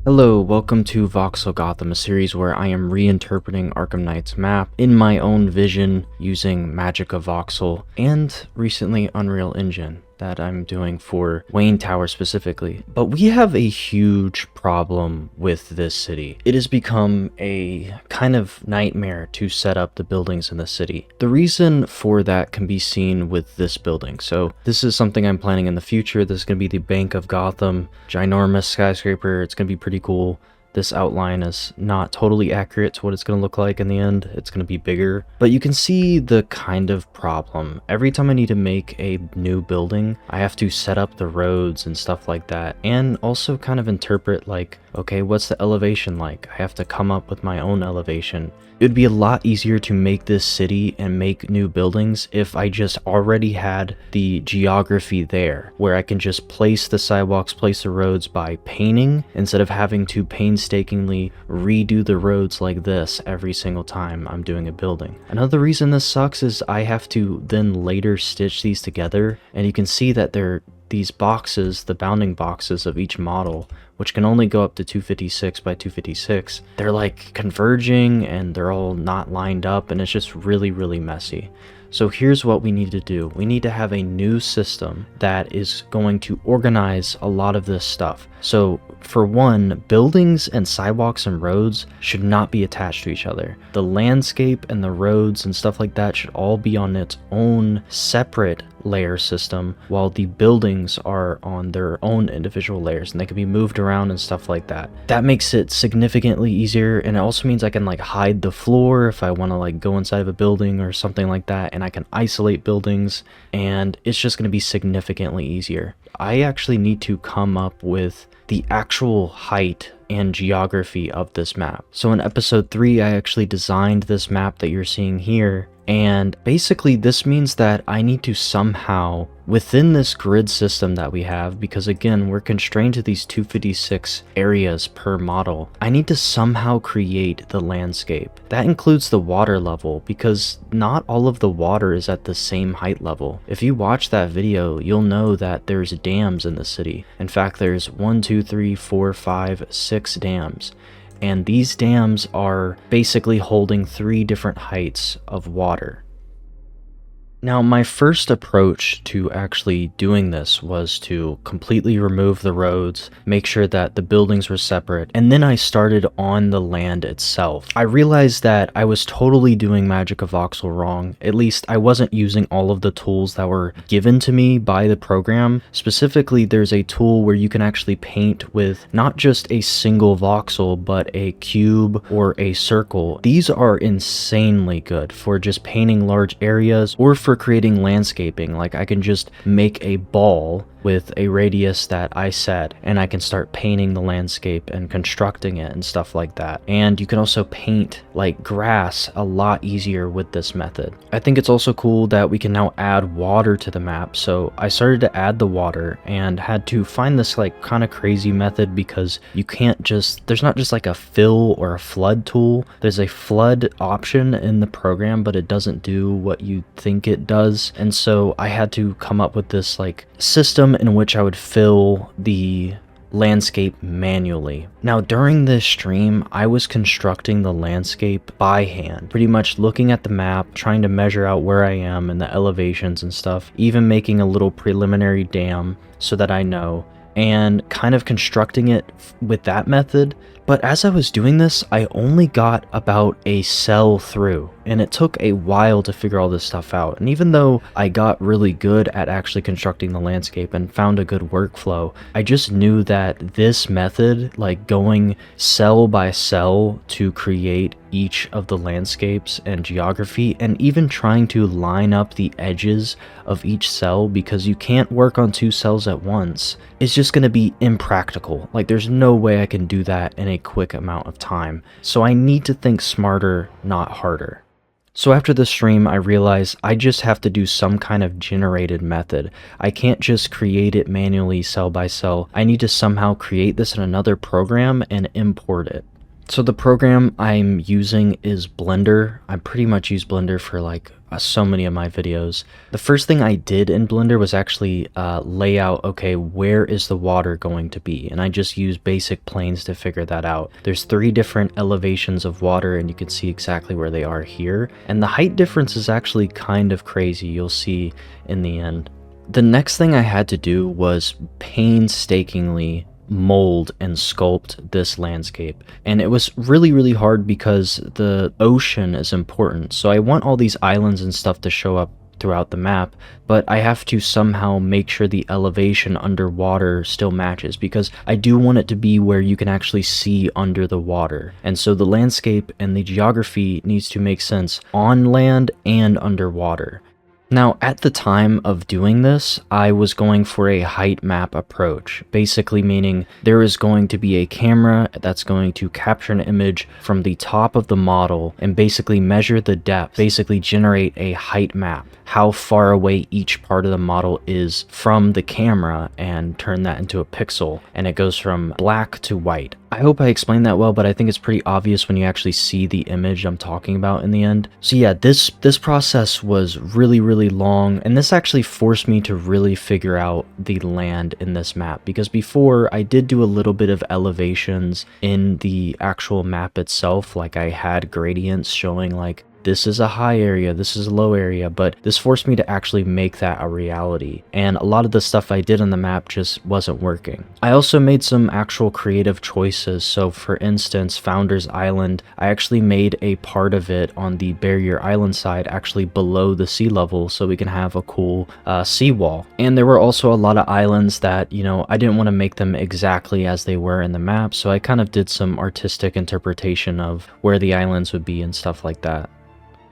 Hello, welcome to Voxel Gotham, a series where I am reinterpreting Arkham Knight's map in my own vision using MagicaVoxel and recently Unreal Engine that I'm doing for Wayne Tower specifically. But we have a huge problem with this city. It has become a kind of nightmare to set up the buildings in the city. The reason for that can be seen with this building. So this is something I'm planning in the future. This is going to be the Bank of Gotham, ginormous skyscraper. It's going to be pretty cool. This outline is not totally accurate to what it's going to look like in the end. It's going to be bigger, but you can see the kind of problem. Every time I need to make a new building, I have to set up the roads and stuff like that, and also kind of interpret like, okay, what's the elevation like? I have to come up with my own elevation. It would be a lot easier to make this city and make new buildings if I just already had the geography there, where I can just place the sidewalks, place the roads by painting, instead of having to painstakingly redo the roads like this every single time I'm doing a building. Another reason this sucks is I have to then later stitch these together, and you can see that they're these boxes, the bounding boxes of each model, which can only go up to 256 by 256, they're like converging and they're all not lined up, and it's just really messy. So here's what we need to do. We need to have a new system that is going to organize a lot of this stuff. So for one, buildings and sidewalks and roads should not be attached to each other. The landscape and the roads and stuff like that should all be on its own separate layer system, while the buildings are on their own individual layers and they can be moved around and stuff like that. That makes it significantly easier, and it also means I can like hide the floor if I want to like go inside of a building or something like that, and I can isolate buildings, and it's just going to be significantly easier. I actually need to come up with the actual height and geography of this map. So in episode 3, I actually designed this map that you're seeing here, and basically this means that I need to somehow, within this grid system that we have, because again, we're constrained to these 256 areas per model, I need to somehow create the landscape. That includes the water level, because not all of the water is at the same height level. If you watch that video, you'll know that there's dams in the city. In fact, there's 1, 2, 3, 4, 5, 6 dams. And these dams are basically holding 3 different heights of water. Now, my first approach to actually doing this was to completely remove the roads, make sure that the buildings were separate, and then I started on the land itself. I realized that I was totally doing MagicaVoxel wrong. At least I wasn't using all of the tools that were given to me by the program. Specifically, there's a tool where you can actually paint with not just a single voxel, but a cube or a circle. These are insanely good for just painting large areas or for creating landscaping. Like I can just make a ball with a radius that I set, and I can start painting the landscape and constructing it and stuff like that. And you can also paint like grass a lot easier with this method. I think it's also cool that we can now add water to the map. So I started to add the water and had to find this like kind of crazy method, because you can't just, there's not just like a fill or a flood tool. There's a flood option in the program, but it doesn't do what you think it does. And so I had to come up with this like system in which I would fill the landscape manually. Now during this stream, I was constructing the landscape by hand, pretty much looking at the map, trying to measure out where I am and the elevations and stuff, even making a little preliminary dam so that I know, and kind of constructing it with that method. But as I was doing this, I only got about a cell through, and it took a while to figure all this stuff out. And even though I got really good at actually constructing the landscape and found a good workflow, I just knew that this method, like going cell by cell to create each of the landscapes and geography, and even trying to line up the edges of each cell, because you can't work on 2 cells at once, is just going to be impractical. Like there's no way I can do that in a quick amount of time. So I need to think smarter, not harder. So after the stream, I realized I just have to do some kind of generated method. I can't just create it manually cell by cell. I need to somehow create this in another program and import it. So the program I'm using is Blender. I pretty much use Blender for like so many of my videos. The first thing I did in Blender was actually lay out, okay, where is the water going to be? And I just used basic planes to figure that out. There's 3 different elevations of water, and you can see exactly where they are here. And the height difference is actually kind of crazy, you'll see in the end. The next thing I had to do was painstakingly mold and sculpt this landscape, and it was really hard because the ocean is important. So I want all these islands and stuff to show up throughout the map, but I have to somehow make sure the elevation underwater still matches, because I do want it to be where you can actually see under the water. And so the landscape and the geography needs to make sense on land and underwater. Now, at the time of doing this, I was going for a height map approach, basically meaning there is going to be a camera that's going to capture an image from the top of the model and basically measure the depth, basically generate a height map, how far away each part of the model is from the camera, and turn that into a pixel, and it goes from black to white. I hope I explained that well, but I think it's pretty obvious when you actually see the image I'm talking about in the end. So yeah, this process was really long, and this actually forced me to really figure out the land in this map, because before I did do a little bit of elevations in the actual map itself, like I had gradients showing like this is a high area, this is a low area, but this forced me to actually make that a reality. And a lot of the stuff I did on the map just wasn't working. I also made some actual creative choices. So for instance, Founders Island, I actually made a part of it on the Barrier Island side actually below the sea level, so we can have a cool seawall. And there were also a lot of islands that, you know, I didn't want to make them exactly as they were in the map, so I kind of did some artistic interpretation of where the islands would be and stuff like that.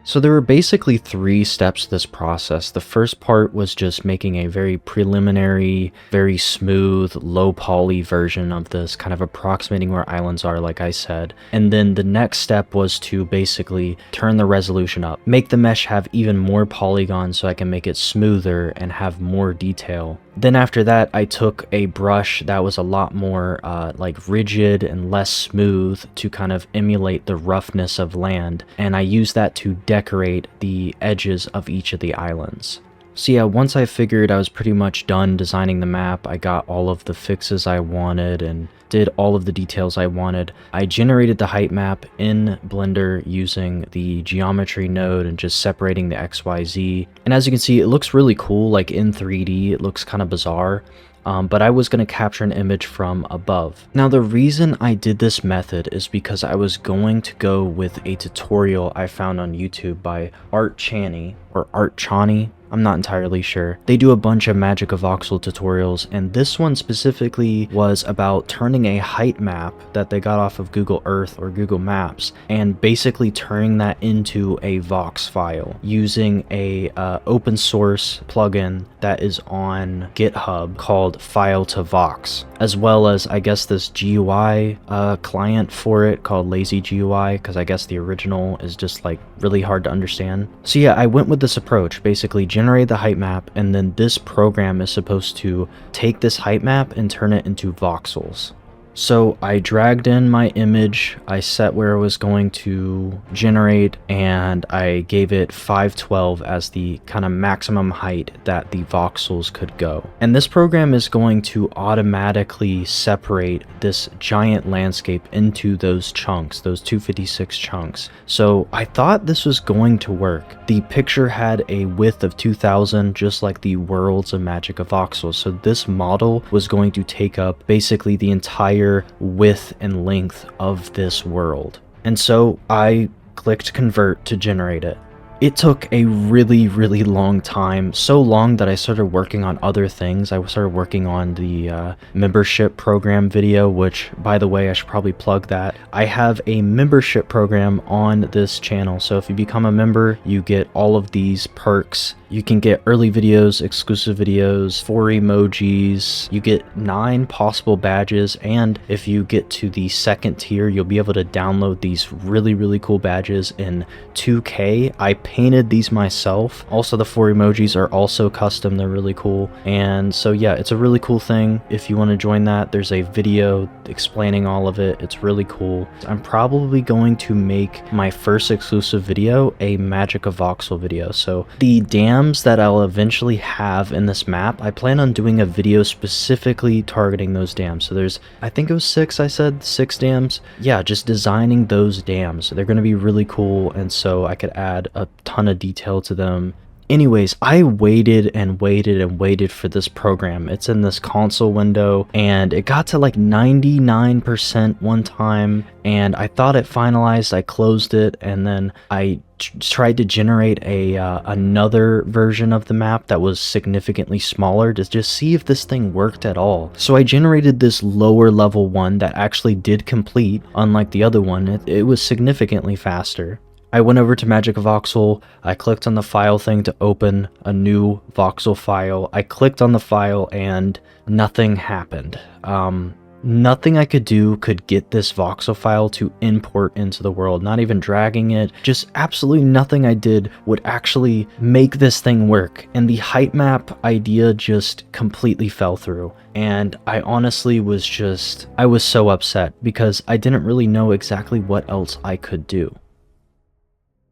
So there were basically 3 steps to this process. The first part was just making a very preliminary, very smooth, low poly version of this, kind of approximating where islands are, like I said. And then the next step was to basically turn the resolution up, make the mesh have even more polygons so I can make it smoother and have more detail. Then after that, I took a brush that was a lot more like rigid and less smooth to kind of emulate the roughness of land, and I used that to decorate the edges of each of the islands. So yeah, once I figured I was pretty much done designing the map, I got all of the fixes I wanted and did all of the details I wanted, I generated the height map in Blender using the geometry node and just separating the XYZ. And as you can see, it looks really cool, like in 3D, it looks kind of bizarre. But I was going to capture an image from above. Now the reason I did this method is because I was going to go with a tutorial I found on YouTube by Art Chani, or Art Chani, I'm not entirely sure. They do a bunch of MagicaVoxel tutorials, and this one specifically was about turning a height map that they got off of Google Earth or Google Maps and basically turning that into a Vox file using a open source plugin that is on GitHub called File to Vox, as well as I guess this GUI client for it called Lazy GUI, because I guess the original is just like really hard to understand. So yeah, I went with this approach, basically generate the height map, and then this program is supposed to take this height map and turn it into voxels. So I dragged in my image, I set where it was going to generate, and I gave it 512 as the kind of maximum height that the voxels could go. And this program is going to automatically separate this giant landscape into those chunks, those 256 chunks. So I thought this was going to work. The picture had a width of 2000, just like the worlds of MagicaVoxel. So this model was going to take up basically the entire width and length of this world. And so I clicked convert to generate it. It took a really long time, so long that I started working on other things. I started working on the membership program video, which, by the way, I should probably plug that. I have a membership program on this channel, so if you become a member, you get all of these perks You can get early videos, exclusive videos, 4 emojis, you get 9 possible badges, and if you get to the second tier, you'll be able to download these really cool badges in 2K. I painted these myself. Also, the 4 emojis are also custom, they're really cool. And so yeah, it's a really cool thing. If you want to join that, there's a video explaining all of it. It's really cool. I'm probably going to make my first exclusive video a MagicaVoxel video. So the dams that I'll eventually have in this map, I plan on doing a video specifically targeting those dams. So there's, I think it was 6, I said 6 dams. Yeah, just designing those dams. They're going to be really cool, and so I could add a ton of detail to them. Anyways, I waited and waited for this program. It's in this console window, and it got to like 99% one time, and I thought it finalized. I closed it, and then I tried to generate another version of the map that was significantly smaller to just see if this thing worked at all. So I generated this lower level one that actually did complete, unlike the other one. It was significantly faster. I went over to MagicaVoxel, I clicked on the file thing to open a new voxel file. I clicked on the file and nothing happened. Nothing I could do could get this voxel file to import into the world, not even dragging it. Just absolutely nothing I did would actually make this thing work. And the height map idea just completely fell through. And I honestly was so upset because I didn't really know exactly what else I could do.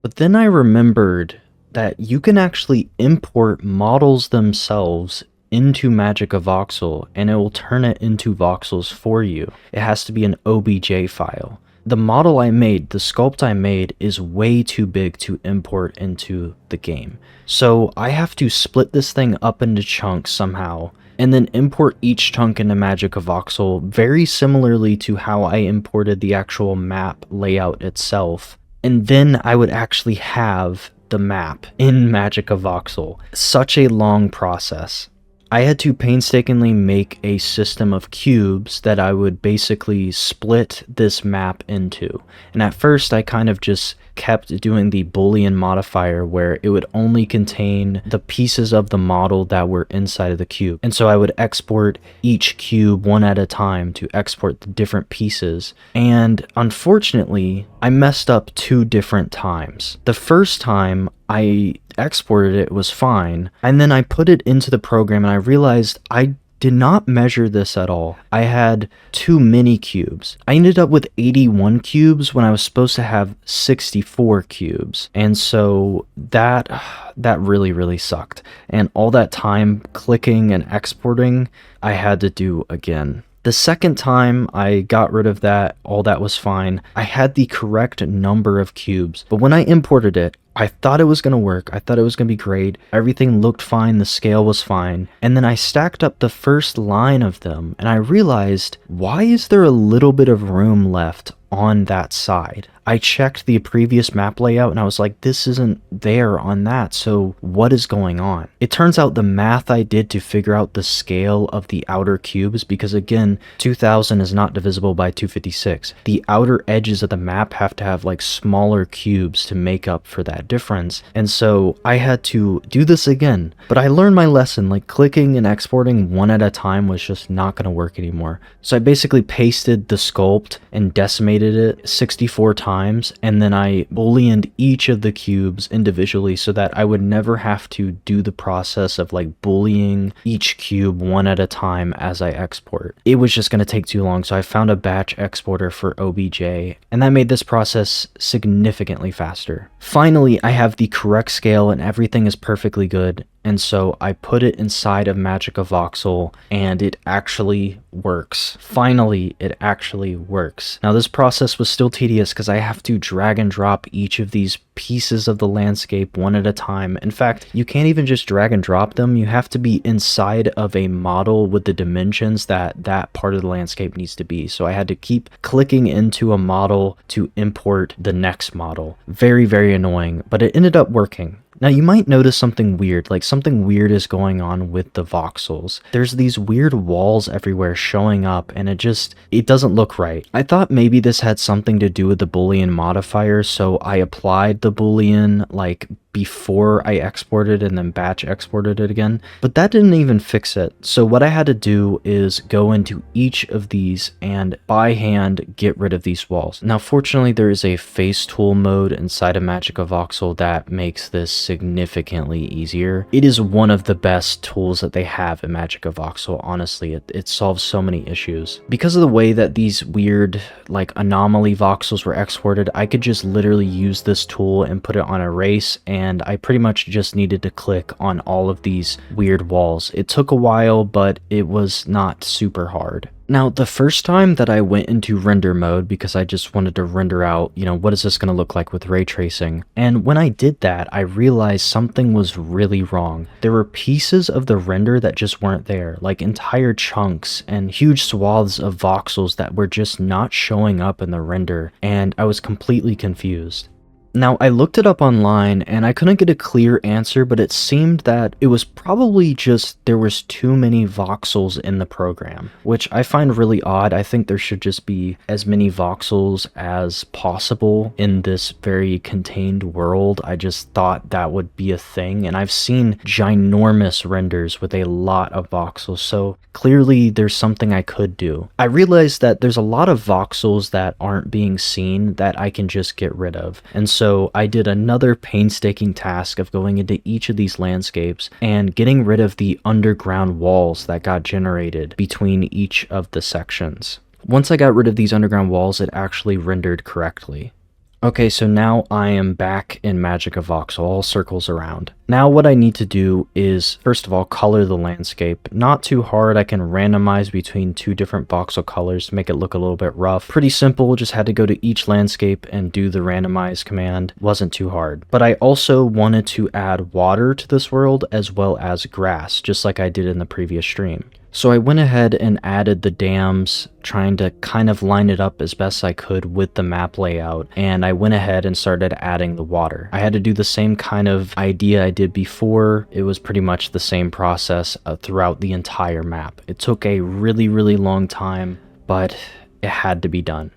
But then I remembered that you can actually import models themselves into MagicaVoxel, and it will turn it into voxels for you. It has to be an OBJ file. The model I made, the sculpt I made, is way too big to import into the game. So I have to split this thing up into chunks somehow, and then import each chunk into MagicaVoxel very similarly to how I imported the actual map layout itself. And then I would actually have the map in MagicaVoxel. Such a long process. I had to painstakingly make a system of cubes that I would basically split this map into. And at first I kind of just kept doing the Boolean modifier where it would only contain the pieces of the model that were inside of the cube. And so I would export each cube one at a time to export the different pieces. And unfortunately, I messed up 2 different times. The first time I exported it was fine, and then I put it into the program and I realized I did not measure this at all. I had too many cubes. I ended up with 81 cubes when I was supposed to have 64 cubes. And so that really sucked. And all that time clicking and exporting, I had to do again. The second time I got rid of that, all that was fine. I had the correct number of cubes, but when I imported it, I thought it was going to work. I thought it was going to be great. Everything looked fine. The scale was fine. And then I stacked up the first line of them and I realized, why is there a little bit of room left on that side? I checked the previous map layout and I was like, this isn't there on that, so what is going on? It turns out the math I did to figure out the scale of the outer cubes, because again, 2000 is not divisible by 256. The outer edges of the map have to have like smaller cubes to make up for that difference. And so I had to do this again, but I learned my lesson. Like clicking and exporting one at a time was just not going to work anymore. So I basically pasted the sculpt and decimated it 64 times. And then I booleaned each of the cubes individually so that I would never have to do the process of like bullying each cube one at a time as I export. It was just going to take too long, so I found a batch exporter for OBJ, and that made this process significantly faster. Finally, I have the correct scale and everything is perfectly good. And so I put it inside of MagicaVoxel and it actually works. Finally, it actually works. Now this process was still tedious because I have to drag and drop each of these pieces of the landscape one at a time. In fact, you can't even just drag and drop them. You have to be inside of a model with the dimensions that that part of the landscape needs to be. So I had to keep clicking into a model to import the next model. Very, very annoying, but it ended up working. Now you might notice something weird, like something weird is going on with the voxels. There's these weird walls everywhere showing up and it doesn't look right. I thought maybe this had something to do with the Boolean modifier, so I applied the Boolean like before I exported and then batch exported it again, but that didn't even fix it. So what I had to do is go into each of these and by hand get rid of these walls. Now fortunately there is a face tool mode inside of MagicaVoxel that makes this significantly easier. It is one of the best tools that they have in MagicaVoxel. Honestly, it solves so many issues. Because of the way that these weird like anomaly voxels were exported, I could just literally use this tool and put it on erase, and I pretty much just needed to click on all of these weird walls. It took a while, but it was not super hard. Now, the first time that I went into render mode, because I just wanted to render out, what is this going to look like with ray tracing? And when I did that, I realized something was really wrong. There were pieces of the render that just weren't there, like entire chunks and huge swaths of voxels that were just not showing up in the render, and I was completely confused. Now, I looked it up online and I couldn't get a clear answer, but it seemed that it was probably just there was too many voxels in the program, which I find really odd. I think there should just be as many voxels as possible in this very contained world. I just thought that would be a thing, and I've seen ginormous renders with a lot of voxels, so clearly there's something I could do. I realized that there's a lot of voxels that aren't being seen that I can just get rid of, and so I did another painstaking task of going into each of these landscapes and getting rid of the underground walls that got generated between each of the sections. Once I got rid of these underground walls, it actually rendered correctly. Okay, so now I am back in MagicaVoxel, all circles around. Now what I need to do is, first of all, color the landscape. Not too hard. I can randomize between two different voxel colors to make it look a little bit rough. Pretty simple, just had to go to each landscape and do the randomize command. Wasn't too hard. But I also wanted to add water to this world as well as grass, just like I did in the previous stream. So I went ahead and added the dams, trying to kind of line it up as best I could with the map layout, and I went ahead and started adding the water. I had to do the same kind of idea I did before. It was pretty much the same process throughout the entire map. It took a really, really long time, but it had to be done.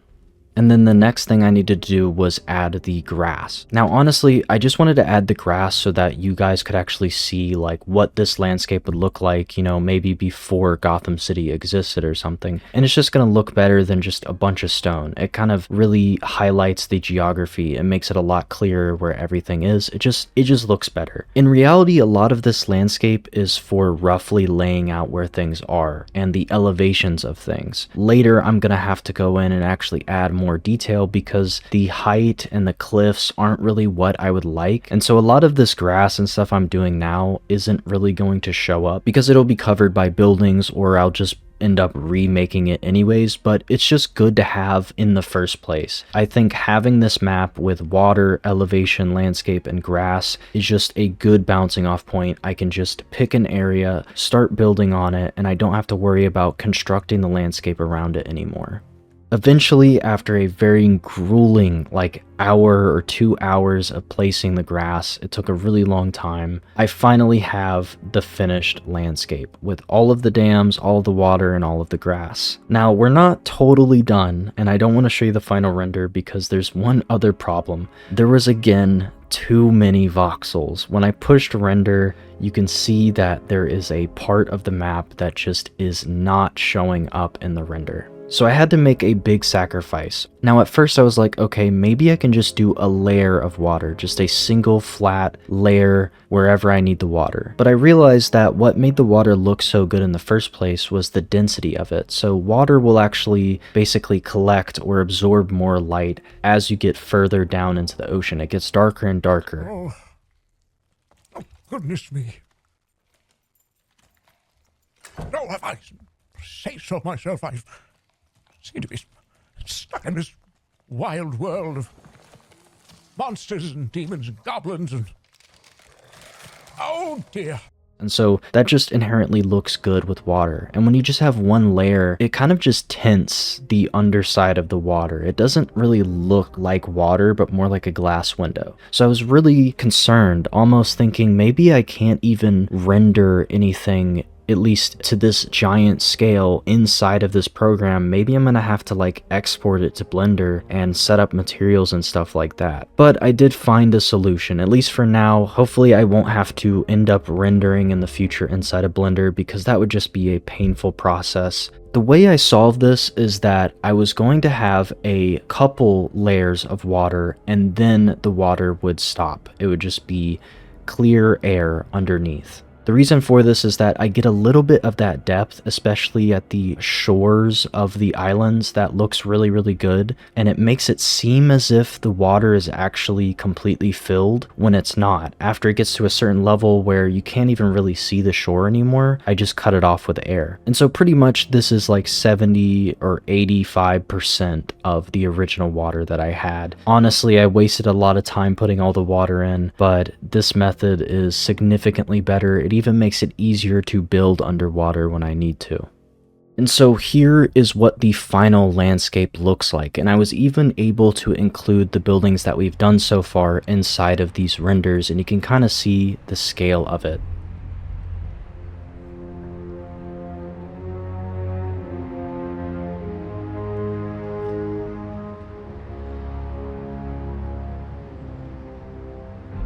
And then the next thing I needed to do was add the grass. Now, honestly, I just wanted to add the grass so that you guys could actually see like what this landscape would look like, maybe before Gotham City existed or something. And it's just going to look better than just a bunch of stone. It kind of really highlights the geography and makes it a lot clearer where everything is. It just looks better. In reality, a lot of this landscape is for roughly laying out where things are and the elevations of things. Later, I'm going to have to go in and actually add more detail because the height and the cliffs aren't really what I would like, and so a lot of this grass and stuff I'm doing now isn't really going to show up because it'll be covered by buildings, or I'll just end up remaking it anyways, but it's just good to have in the first place. I think having this map with water, elevation, landscape, and grass is just a good bouncing off point. I can just pick an area, start building on it, and I don't have to worry about constructing the landscape around it anymore. Eventually, after a very grueling hour or 2 hours of placing the grass, it took a really long time, I finally have the finished landscape with all of the dams, all of the water, and all of the grass. Now, we're not totally done, and I don't want to show you the final render because there's one other problem. There was again too many voxels. When I pushed render, you can see that there is a part of the map that just is not showing up in the render. So I had to make a big sacrifice. Now at first I was like, okay, maybe I can just do a layer of water, just a single flat layer wherever I need the water. But I realized that what made the water look so good in the first place was the density of it. So water will actually basically collect or absorb more light as you get further down into the ocean. It gets darker and darker. Oh goodness me. No, if I say so myself, I seem to be stuck in this wild world of monsters and demons and goblins and... oh dear. And so that just inherently looks good with water. And when you just have one layer, it kind of just tints the underside of the water. It doesn't really look like water, but more like a glass window. So I was really concerned, almost thinking maybe I can't even render anything at least to this giant scale inside of this program, maybe I'm gonna have to like export it to Blender and set up materials and stuff like that. But I did find a solution, at least for now. Hopefully I won't have to end up rendering in the future inside of Blender, because that would just be a painful process. The way I solved this is that I was going to have a couple layers of water, and then the water would stop. It would just be clear air underneath. The reason for this is that I get a little bit of that depth, especially at the shores of the islands. That looks really, really good, and it makes it seem as if the water is actually completely filled when it's not. After it gets to a certain level where you can't even really see the shore anymore, I just cut it off with air. And so pretty much this is like 70 or 85% of the original water that I had. Honestly, I wasted a lot of time putting all the water in, but this method is significantly better. It even makes it easier to build underwater when I need to. And so here is what the final landscape looks like, and I was even able to include the buildings that we've done so far inside of these renders, and you can kind of see the scale of it.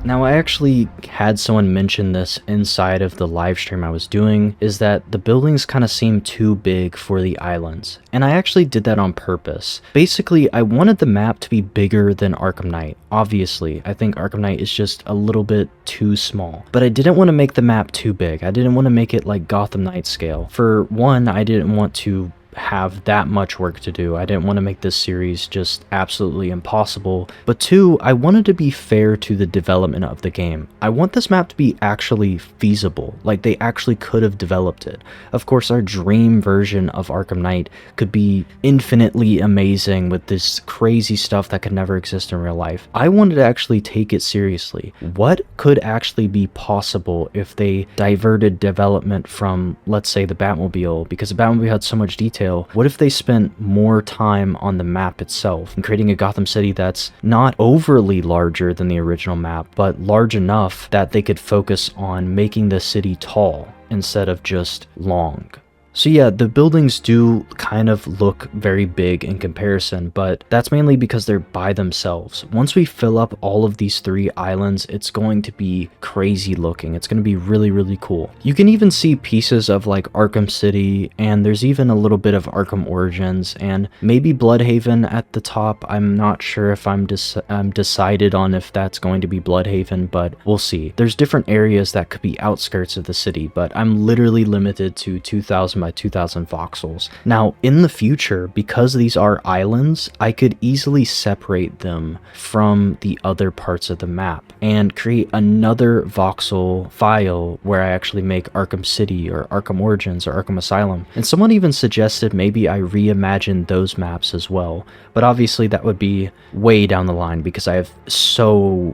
Now, I actually had someone mention this inside of the live stream I was doing, is that the buildings kind of seem too big for the islands. And I actually did that on purpose. Basically, I wanted the map to be bigger than Arkham Knight. Obviously, I think Arkham Knight is just a little bit too small. But I didn't want to make the map too big. I didn't want to make it like Gotham Knight scale. For one, I didn't want to have that much work to do. I didn't want to make this series just absolutely impossible. But two, I wanted to be fair to the development of the game. I want this map to be actually feasible, like they actually could have developed it. Of course, our dream version of Arkham Knight could be infinitely amazing with this crazy stuff that could never exist in real life. I wanted to actually take it seriously. What could actually be possible if they diverted development from, let's say, the Batmobile, because the Batmobile had so much detail. What if they spent more time on the map itself and creating a Gotham City that's not overly larger than the original map, but large enough that they could focus on making the city tall instead of just long? So yeah, the buildings do kind of look very big in comparison, but that's mainly because they're by themselves. Once we fill up all of these 3 islands, it's going to be crazy looking. It's going to be really, really cool. You can even see pieces of like Arkham City, and there's even a little bit of Arkham Origins, and maybe Bloodhaven at the top. I'm not sure if I'm decided on if that's going to be Bloodhaven, but we'll see. There's different areas that could be outskirts of the city, but I'm literally limited to 2,000 by 2,000 voxels. Now, in the future, because these are islands, I could easily separate them from the other parts of the map and create another voxel file where I actually make Arkham City or Arkham Origins or Arkham Asylum. And someone even suggested maybe I reimagine those maps as well. But obviously that would be way down the line because I have so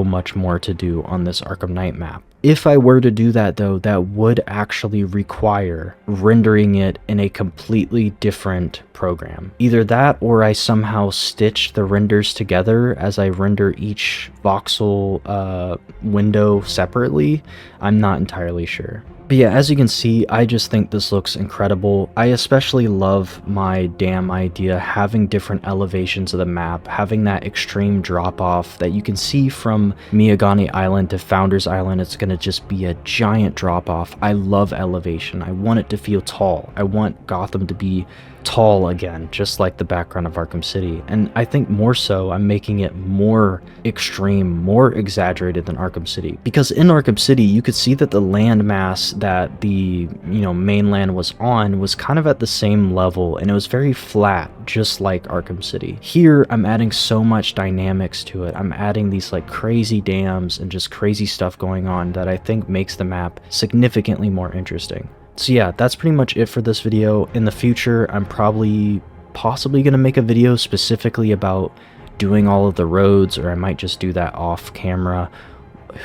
much more to do on this Arkham Knight map. If I were to do that though, that would actually require rendering it in a completely different program. Either that or I somehow stitch the renders together as I render each voxel window separately. I'm not entirely sure. But yeah, as you can see, I just think this looks incredible. I especially love my damn idea having different elevations of the map, having that extreme drop off that you can see from Miyagani Island to Founders Island. It's going to just be a giant drop off. I love elevation. I want it to feel tall. I want Gotham to be tall again, just like the background of Arkham City. And I think more so, I'm making it more extreme, more exaggerated than Arkham City. Because in Arkham City, you could see that the landmass that the, mainland was on was kind of at the same level, and it was very flat, just like Arkham City. Here, I'm adding so much dynamics to it. I'm adding these like crazy dams and just crazy stuff going on that I think makes the map significantly more interesting. So yeah, that's pretty much it for this video. In the future, I'm possibly going to make a video specifically about doing all of the roads, or I might just do that off camera.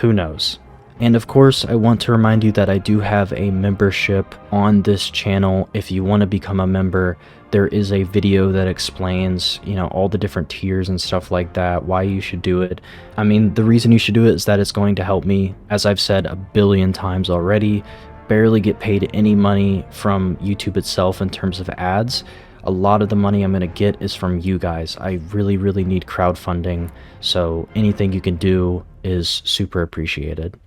Who knows? And of course, I want to remind you that I do have a membership on this channel. If you want to become a member, there is a video that explains, all the different tiers and stuff like that, why you should do it. I mean, the reason you should do it is that it's going to help me, as I've said a billion times already. barely get paid any money from YouTube itself in terms of ads. A lot of the money I'm going to get is from you guys. I really need crowdfunding, so anything you can do is super appreciated.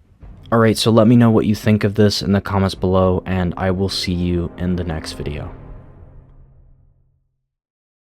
Alright, so let me know what you think of this in the comments below, and I will see you in the next video.